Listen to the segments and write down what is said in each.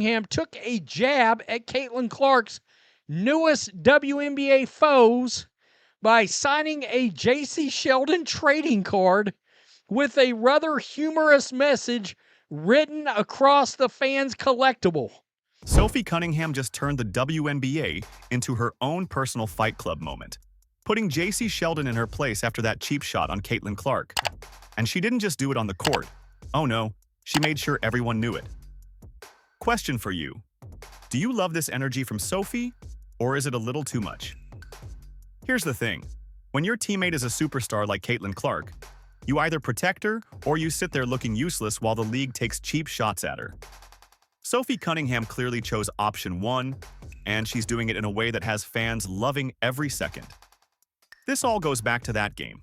Cunningham took a jab at Caitlin Clark's newest WNBA foes by signing a Jacy Sheldon trading card with a rather humorous message written across the fans' collectible. Sophie Cunningham just turned the WNBA into her own personal Fight Club moment, putting Jacy Sheldon in her place after that cheap shot on Caitlin Clark. And she didn't just do it on the court. Oh no, she made sure everyone knew it. Question for you. Do you love this energy from Sophie, or is it a little too much? Here's the thing. When your teammate is a superstar like Caitlin Clark, you either protect her or you sit there looking useless while the league takes cheap shots at her. Sophie Cunningham clearly chose option 1, and she's doing it in a way that has fans loving every second. This all goes back to that game.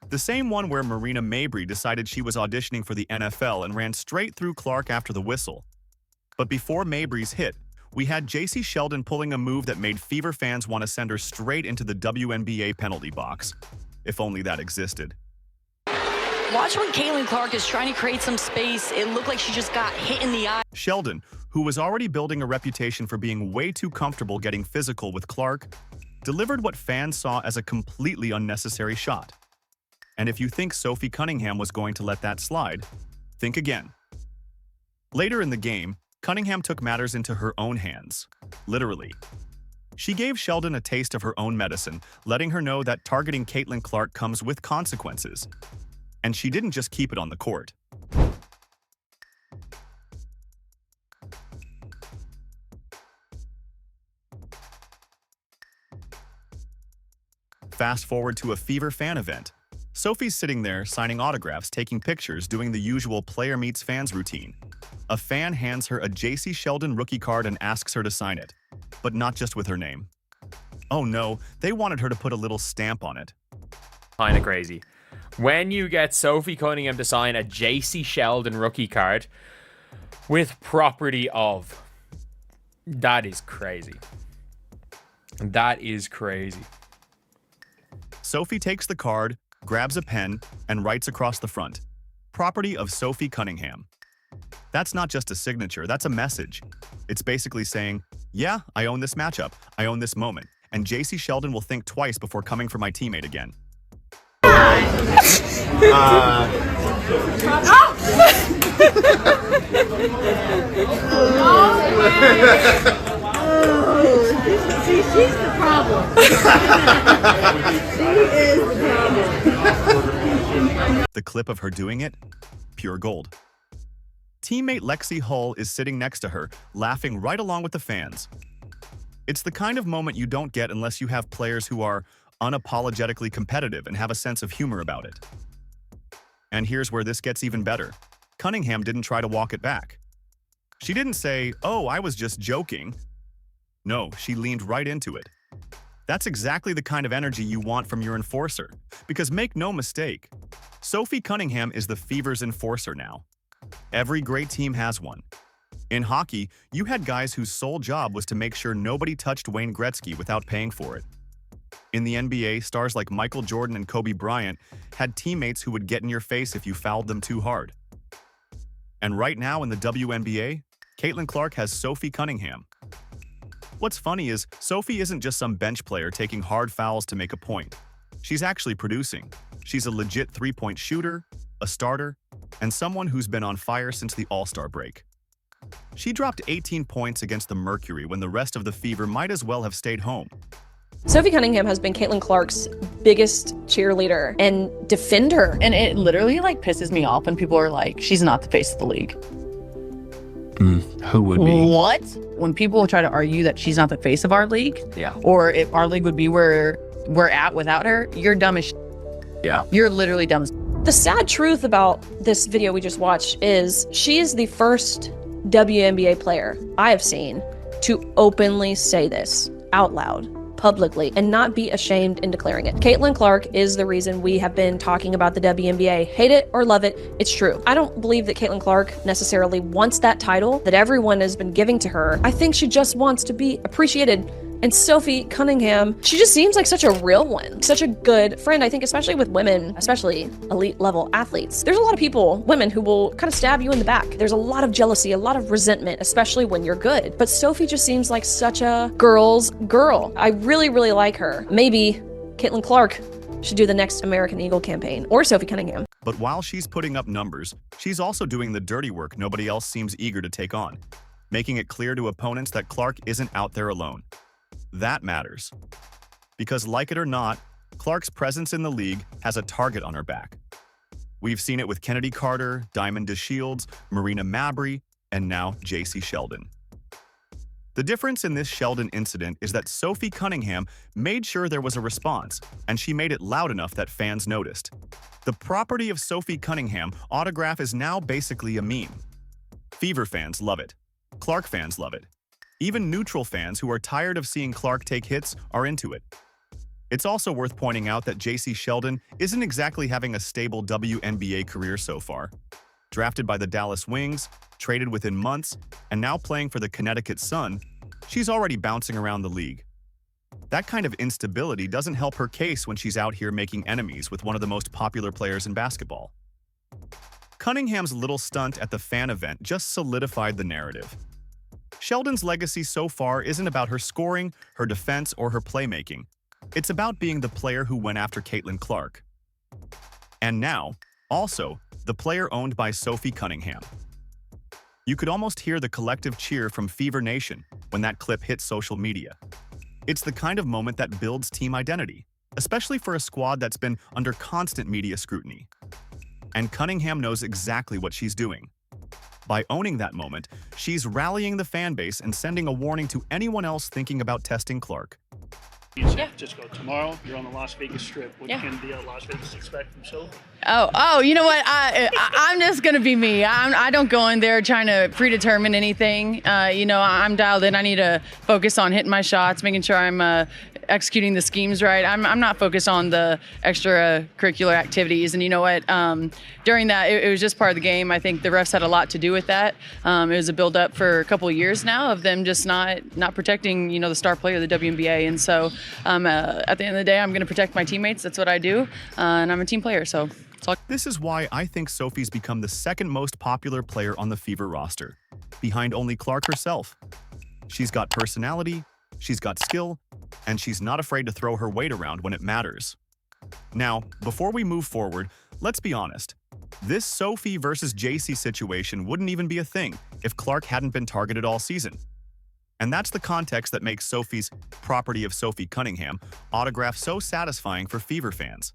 The same one where Marina Mabrey decided she was auditioning for the NFL and ran straight through Clark after the whistle. But before Mabrey's hit, we had Jacy Sheldon pulling a move that made Fever fans want to send her straight into the WNBA penalty box. If only that existed. Watch when Caitlin Clark is trying to create some space. It looked like she just got hit in the eye. Sheldon, who was already building a reputation for being way too comfortable getting physical with Clark, delivered what fans saw as a completely unnecessary shot. And if you think Sophie Cunningham was going to let that slide, think again. Later in the game, Cunningham took matters into her own hands, literally. She gave Sheldon a taste of her own medicine, letting her know that targeting Caitlin Clark comes with consequences. And she didn't just keep it on the court. Fast forward to a Fever fan event. Sophie's sitting there, signing autographs, taking pictures, doing the usual player meets fans routine. A fan hands her a Jacy Sheldon rookie card and asks her to sign it, but not just with her name. Oh no, they wanted her to put a little stamp on it. Kind of crazy. When you get Sophie Cunningham to sign a Jacy Sheldon rookie card with property of, that is crazy. That is crazy. Sophie takes the card, grabs a pen, and writes across the front, "Property of Sophie Cunningham." That's not just a signature, that's a message. It's basically saying, yeah, I own this matchup, I own this moment, and Jacy Sheldon will think twice before coming for my teammate again. She's the problem. She is the problem. The clip of her doing it? Pure gold. Teammate Lexi Hull is sitting next to her, laughing right along with the fans. It's the kind of moment you don't get unless you have players who are unapologetically competitive and have a sense of humor about it. And here's where this gets even better. Cunningham didn't try to walk it back. She didn't say, "Oh, I was just joking." No, she leaned right into it. That's exactly the kind of energy you want from your enforcer. Because make no mistake, Sophie Cunningham is the Fever's enforcer now. Every great team has one. In hockey, you had guys whose sole job was to make sure nobody touched Wayne Gretzky without paying for it. In the NBA, stars like Michael Jordan and Kobe Bryant had teammates who would get in your face if you fouled them too hard. And right now in the WNBA, Caitlin Clark has Sophie Cunningham. What's funny is Sophie isn't just some bench player taking hard fouls to make a point. She's actually producing. She's a legit three-point shooter, a starter, and someone who's been on fire since the All-Star break. She dropped 18 points against the Mercury when the rest of the Fever might as well have stayed home. Sophie Cunningham has been Caitlin Clark's biggest cheerleader and defender. And it literally pisses me off when people are like, she's not the face of the league. Who would be? What? When people try to argue that she's not the face of our league, Yeah. or if our league would be where we're at without her, you're dumb as Yeah. You're literally dumb as The sad truth about this video we just watched is she is the first WNBA player I have seen to openly say this out loud, publicly, and not be ashamed in declaring it. Caitlin Clark is the reason we have been talking about the WNBA. Hate it or love it, it's true. I don't believe that Caitlin Clark necessarily wants that title that everyone has been giving to her. I think she just wants to be appreciated And Sophie Cunningham, she just seems like such a real one, such a good friend. I think especially with women, especially elite level athletes, there's a lot of people, women, who will kind of stab you in the back. There's a lot of jealousy, a lot of resentment, especially when you're good. But Sophie just seems like such a girl's girl. I really, really like her. Maybe Caitlin Clark should do the next American Eagle campaign, or Sophie Cunningham. But while she's putting up numbers, she's also doing the dirty work nobody else seems eager to take on, making it clear to opponents that Clark isn't out there alone. That matters. Because like it or not, Clark's presence in the league has a target on her back. We've seen it with Kennedy Carter, Diamond DeShields, Marina Mabrey, and now Jacy Sheldon. The difference in this Sheldon incident is that Sophie Cunningham made sure there was a response, and she made it loud enough that fans noticed. The property of Sophie Cunningham autograph is now basically a meme. Fever fans love it. Clark fans love it. Even neutral fans who are tired of seeing Clark take hits are into it. It's also worth pointing out that Jacy Sheldon isn't exactly having a stable WNBA career so far. Drafted by the Dallas Wings, traded within months, and now playing for the Connecticut Sun, she's already bouncing around the league. That kind of instability doesn't help her case when she's out here making enemies with one of the most popular players in basketball. Cunningham's little stunt at the fan event just solidified the narrative. Sheldon's legacy so far isn't about her scoring, her defense, or her playmaking. It's about being the player who went after Caitlin Clark. And now, also, the player owned by Sophie Cunningham. You could almost hear the collective cheer from Fever Nation when that clip hit social media. It's the kind of moment that builds team identity, especially for a squad that's been under constant media scrutiny. And Cunningham knows exactly what she's doing. By owning that moment, she's rallying the fan base and sending a warning to anyone else thinking about testing Clark. San Francisco tomorrow. You're on the Las Vegas Strip. What can the Las Vegas expect from Sylvie? Oh, you know what? I'm just gonna be me. I don't go in there trying to predetermine anything. I'm dialed in. I need to focus on hitting my shots, making sure I'm executing the schemes right. I'm not focused on the extracurricular activities. And you know what? During that, it was just part of the game. I think the refs had a lot to do with that. It was a build-up for a couple of years now of them just not protecting, the star player of the WNBA. And so at the end of the day, I'm going to protect my teammates. That's what I do. And I'm a team player, so. This is why I think Sophie's become the second most popular player on the Fever roster, behind only Clark herself. She's got personality, she's got skill, and she's not afraid to throw her weight around when it matters. Now, before we move forward, let's be honest. This Sophie versus Jacy situation wouldn't even be a thing if Clark hadn't been targeted all season. And that's the context that makes Sophie's property of Sophie Cunningham autograph so satisfying for Fever fans.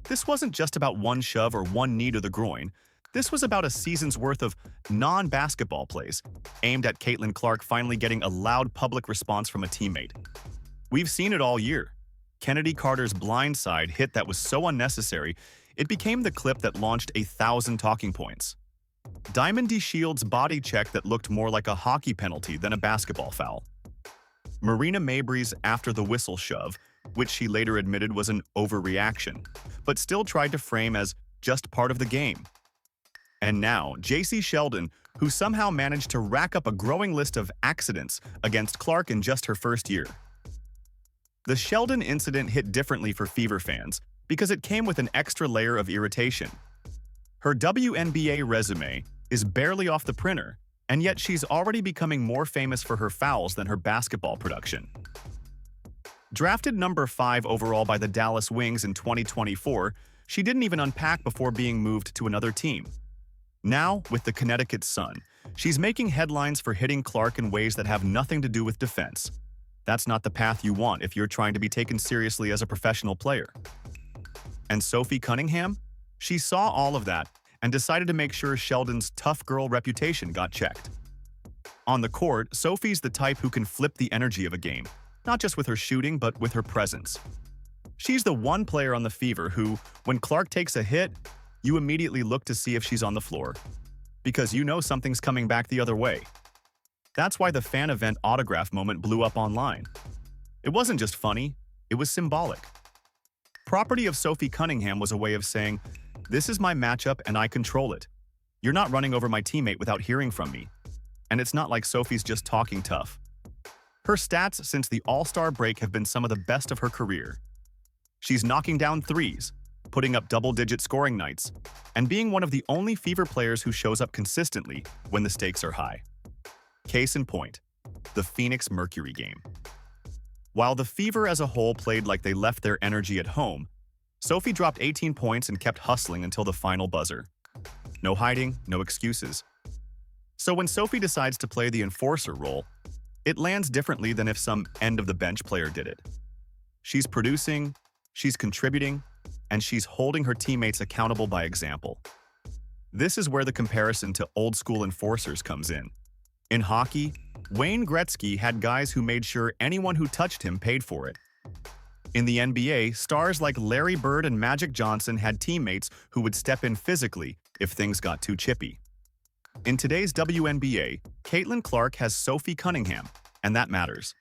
This wasn't just about one shove or one knee to the groin. This was about a season's worth of non-basketball plays, aimed at Caitlin Clark finally getting a loud public response from a teammate. We've seen it all year. Kennedy Carter's blindside hit that was so unnecessary, it became the clip that launched 1,000 talking points. Diamond DeShields' body check that looked more like a hockey penalty than a basketball foul. Marina Mabrey's after-the-whistle shove, which she later admitted was an overreaction, but still tried to frame as just part of the game. And now, Jacy Sheldon, who somehow managed to rack up a growing list of accidents against Clark in just her first year. The Sheldon incident hit differently for Fever fans because it came with an extra layer of irritation. Her WNBA resume is barely off the printer, and yet she's already becoming more famous for her fouls than her basketball production. Drafted number 5 overall by the Dallas Wings in 2024, she didn't even unpack before being moved to another team. Now, with the Connecticut Sun, she's making headlines for hitting Clark in ways that have nothing to do with defense. That's not the path you want if you're trying to be taken seriously as a professional player. And Sophie Cunningham? She saw all of that and decided to make sure Sheldon's tough girl reputation got checked. On the court, Sophie's the type who can flip the energy of a game, not just with her shooting, but with her presence. She's the one player on the Fever who, when Clark takes a hit, you immediately look to see if she's on the floor, because you know something's coming back the other way. That's why the fan event autograph moment blew up online. It wasn't just funny, it was symbolic. Property of Sophie Cunningham was a way of saying, "This is my matchup and I control it. You're not running over my teammate without hearing from me." And it's not like Sophie's just talking tough. Her stats since the All-Star break have been some of the best of her career. She's knocking down threes, putting up double-digit scoring nights, and being one of the only Fever players who shows up consistently when the stakes are high. Case in point, the Phoenix Mercury game. While the Fever as a whole played like they left their energy at home, Sophie dropped 18 points and kept hustling until the final buzzer. No hiding, no excuses. So when Sophie decides to play the enforcer role, it lands differently than if some end-of-the-bench player did it. She's producing, she's contributing, and she's holding her teammates accountable by example. This is where the comparison to old-school enforcers comes in. In hockey, Wayne Gretzky had guys who made sure anyone who touched him paid for it. In the NBA, stars like Larry Bird and Magic Johnson had teammates who would step in physically if things got too chippy. In today's WNBA, Caitlin Clark has Sophie Cunningham, and that matters.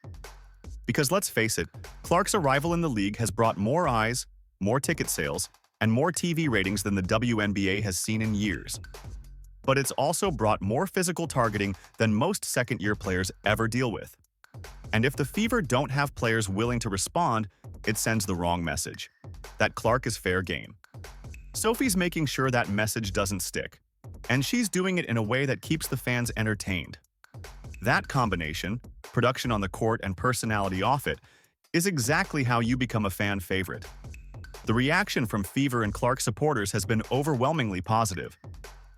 Because let's face it, Clark's arrival in the league has brought more eyes, more ticket sales, and more TV ratings than the WNBA has seen in years. But it's also brought more physical targeting than most second-year players ever deal with. And if the Fever don't have players willing to respond, it sends the wrong message, that Clark is fair game. Sophie's making sure that message doesn't stick, and she's doing it in a way that keeps the fans entertained. That combination, production on the court and personality off it, is exactly how you become a fan favorite. The reaction from Fever and Clark supporters has been overwhelmingly positive.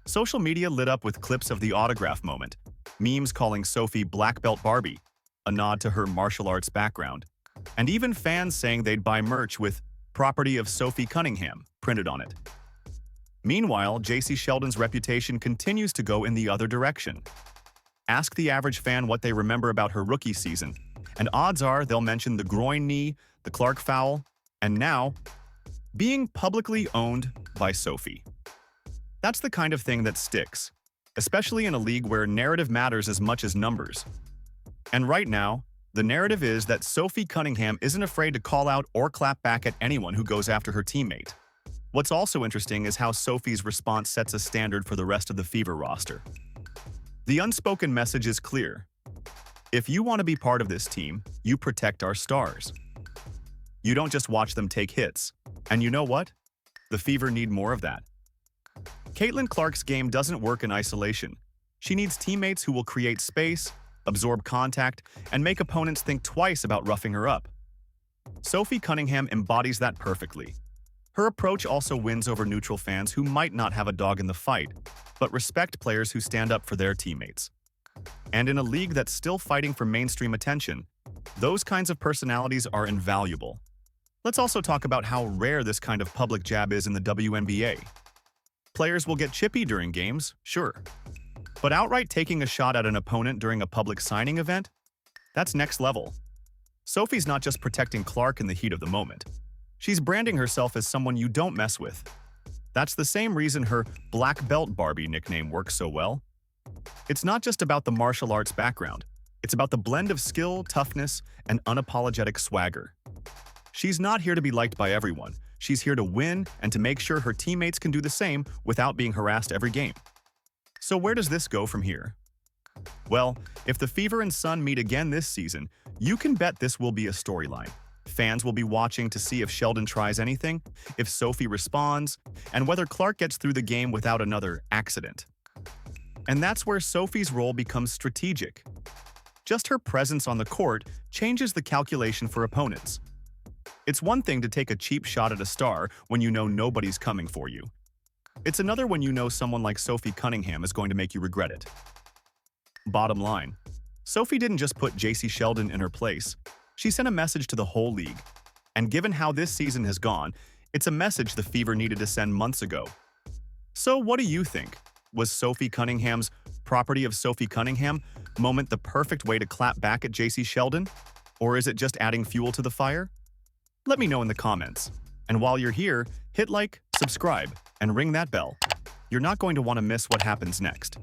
Social media lit up with clips of the autograph moment, memes calling Sophie Black Belt Barbie, a nod to her martial arts background, and even fans saying they'd buy merch with "Property of Sophie Cunningham" printed on it. Meanwhile, Jacy Sheldon's reputation continues to go in the other direction. Ask the average fan what they remember about her rookie season, and odds are they'll mention the groin knee, the Clark foul, and now, being publicly owned by Sophie. That's the kind of thing that sticks, especially in a league where narrative matters as much as numbers. And right now, the narrative is that Sophie Cunningham isn't afraid to call out or clap back at anyone who goes after her teammate. What's also interesting is how Sophie's response sets a standard for the rest of the Fever roster. The unspoken message is clear. If you want to be part of this team, you protect our stars. You don't just watch them take hits. And you know what? The Fever need more of that. Caitlin Clark's game doesn't work in isolation. She needs teammates who will create space, absorb contact, and make opponents think twice about roughing her up. Sophie Cunningham embodies that perfectly. Her approach also wins over neutral fans who might not have a dog in the fight, but respect players who stand up for their teammates. And in a league that's still fighting for mainstream attention, those kinds of personalities are invaluable. Let's also talk about how rare this kind of public jab is in the WNBA. Players will get chippy during games, sure. But outright taking a shot at an opponent during a public signing event? That's next level. Sophie's not just protecting Clark in the heat of the moment. She's branding herself as someone you don't mess with. That's the same reason her Black Belt Barbie nickname works so well. It's not just about the martial arts background. It's about the blend of skill, toughness, and unapologetic swagger. She's not here to be liked by everyone. She's here to win and to make sure her teammates can do the same without being harassed every game. So where does this go from here? Well, if the Fever and Sun meet again this season, you can bet this will be a storyline. Fans will be watching to see if Sheldon tries anything, if Sophie responds, and whether Clark gets through the game without another accident. And that's where Sophie's role becomes strategic. Just her presence on the court changes the calculation for opponents. It's one thing to take a cheap shot at a star when you know nobody's coming for you. It's another when you know someone like Sophie Cunningham is going to make you regret it. Bottom line, Sophie didn't just put Jacy Sheldon in her place. She sent a message to the whole league. And given how this season has gone, it's a message the Fever needed to send months ago. So what do you think? Was Sophie Cunningham's "Property of Sophie Cunningham" moment the perfect way to clap back at Jacy Sheldon? Or is it just adding fuel to the fire? Let me know in the comments. And while you're here, hit like, subscribe, and ring that bell. You're not going to want to miss what happens next.